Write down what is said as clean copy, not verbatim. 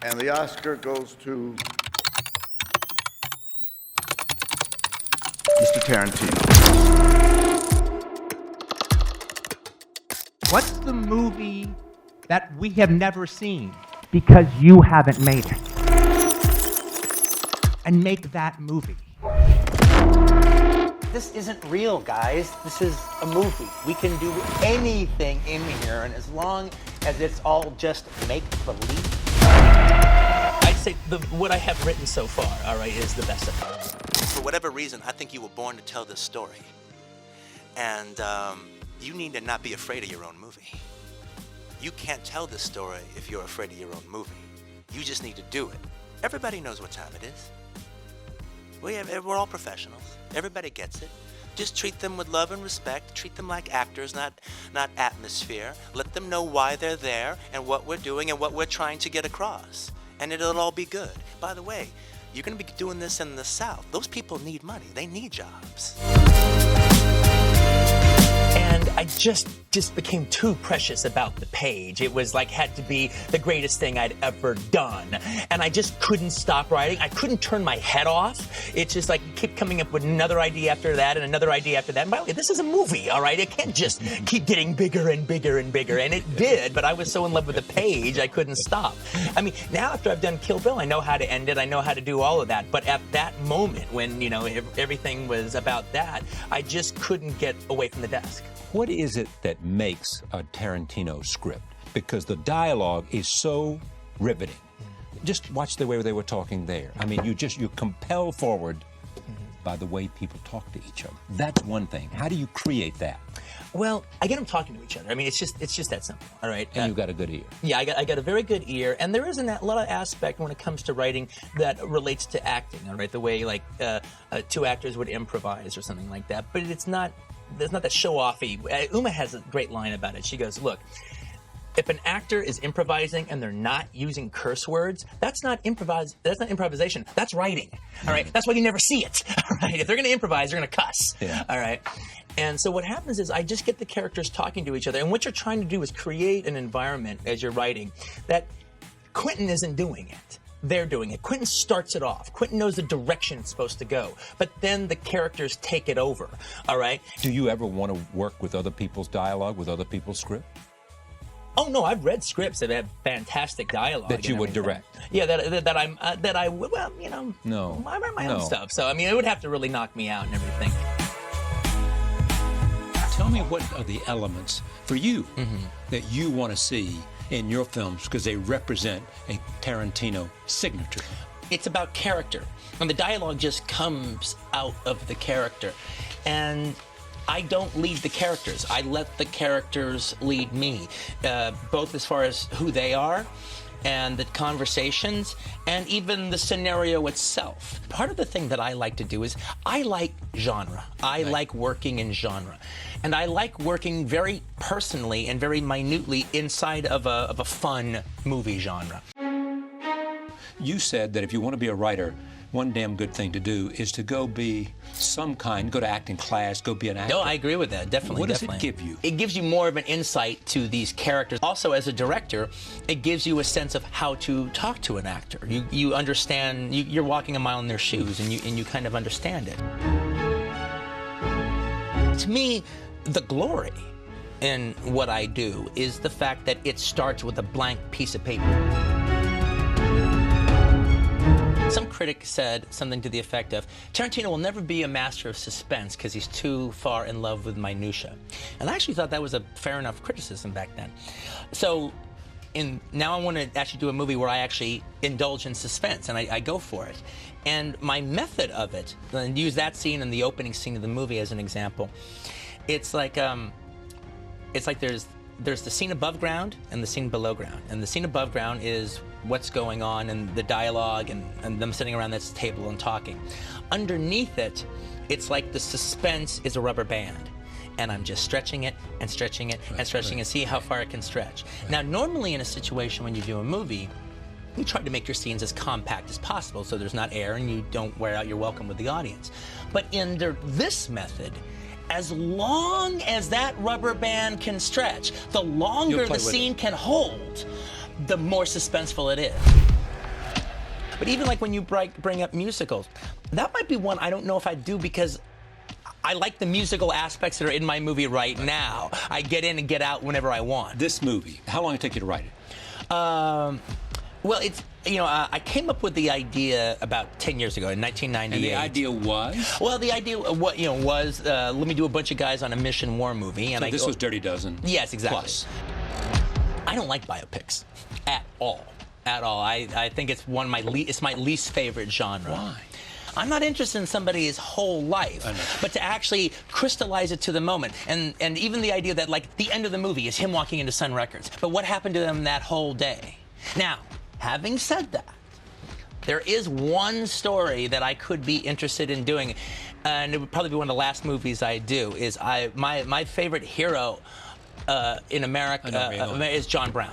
And the Oscar goes to Mr. Tarantino. What's the movie that we have never seen because you haven't made it? And make that movie. This isn't real, guys. This is a movie. We can do anything in here, and as long as it's all just make-believe. I'd say what I have written so far, all right, is the best of it. For whatever reason, I think you were born to tell this story. And you need to not be afraid of your own movie. You can't tell this story if you're afraid of your own movie. You just need to do it. Everybody knows what time it is. We're all professionals. Everybody gets it. Just treat them with love and respect. Treat them like actors, not atmosphere. Let them know why they're there and what we're doing and what we're trying to get across. And it'll all be good. By the way, you're going to be doing this in the South. Those people need money. They need jobs. And I just became too precious about the page. It was like, had to be the greatest thing I'd ever done. And I just couldn't stop writing. I couldn't turn my head off. It's just like, keep coming up with another idea after that and another idea after that. And by the way, this is a movie, all right? It can't just keep getting bigger and bigger and bigger. And it did, but I was so in love with the page, I couldn't stop. I mean, now after I've done Kill Bill, I know how to end it. I know how to do all of that. But at that moment, when, you know, everything was about that, I just couldn't get away from the desk. What is it that makes a Tarantino script? Because the dialogue is so riveting. Just watch the way they were talking there. I mean, you compel forward by the way people talk to each other. That's one thing. How do you create that? Well, I get them talking to each other. I mean, it's just that simple, all right? And you've got a good ear. Yeah, I got a very good ear, and there isn't a lot of aspect when it comes to writing that relates to acting, all right? The way, like, two actors would improvise or something like that, but it's not, there's not that show-offy. Uma has a great line about it. She goes, look, if an actor is improvising and they're not using curse words, that's not improvisation. That's writing. All right. That's why you never see it. All right. If they're going to improvise, they're going to cuss. Yeah. All right. And so what happens is I just get the characters talking to each other. And what you're trying to do is create an environment as you're writing that Quentin isn't doing it. They're doing it. Quentin starts it off. Quentin knows the direction it's supposed to go. But then the characters take it over. All right. Do you ever want to work with other people's dialogue, with other people's script? Oh no, I've read scripts that have fantastic dialogue. That you would direct. Yeah, that I well, you know. No. I write my own stuff, so I mean, it would have to really knock me out and everything. Tell me, what are the elements for you that you want to see in your films, because they represent a Tarantino signature? It's about character, and the dialogue just comes out of the character, and I don't lead the characters. I let the characters lead me, both as far as who they are and the conversations and even the scenario itself. Part of the thing that I like to do is I like genre. I like working in genre. And I like working very personally and very minutely inside of a fun movie genre. You said that if you want to be a writer, one damn good thing to do is to go be go to acting class, go be an actor. No, I agree with that, definitely. What does it give you? It gives you more of an insight to these characters. Also, as a director, it gives you a sense of how to talk to an actor. You understand, you're walking a mile in their shoes, and you kind of understand it. To me, the glory in what I do is the fact that it starts with a blank piece of paper. Some critic said something to the effect of, Tarantino will never be a master of suspense because he's too far in love with minutia. And I actually thought that was a fair enough criticism back then. So now I want to actually do a movie where I actually indulge in suspense, and I go for it. And my method of it, and use that scene and the opening scene of the movie as an example, it's like there's the scene above ground and the scene below ground. And the scene above ground is what's going on and the dialogue and them sitting around this table and talking. Underneath it, it's like the suspense is a rubber band. And I'm just stretching it and stretching it and stretching and see how far it can stretch. Now, normally in a situation when you do a movie, you try to make your scenes as compact as possible so there's not air and you don't wear out your welcome with the audience. But under this method, as long as that rubber band can stretch, the longer the scene can hold, the more suspenseful it is. But even like when you bring up musicals, that might be one I don't know if I'd do because I like the musical aspects that are in my movie right now. I get in and get out whenever I want. This movie, how long did it take you to write it? Well, it's, you know, I came up with the idea about 10 years ago in 1998. And the idea was? Well, the idea was let me do a bunch of guys on a mission war movie. And So this was Dirty Dozen? Yes, exactly. Plus. I don't like biopics at all. At all. I think it's it's my least favorite genre. Why? I'm not interested in somebody's whole life, but to actually crystallize it to the moment. And even the idea that, like, the end of the movie is him walking into Sun Records. But what happened to them that whole day? Now, having said that, there is one story that I could be interested in doing, and it would probably be one of the last movies I do, is my favorite hero in America is John Brown.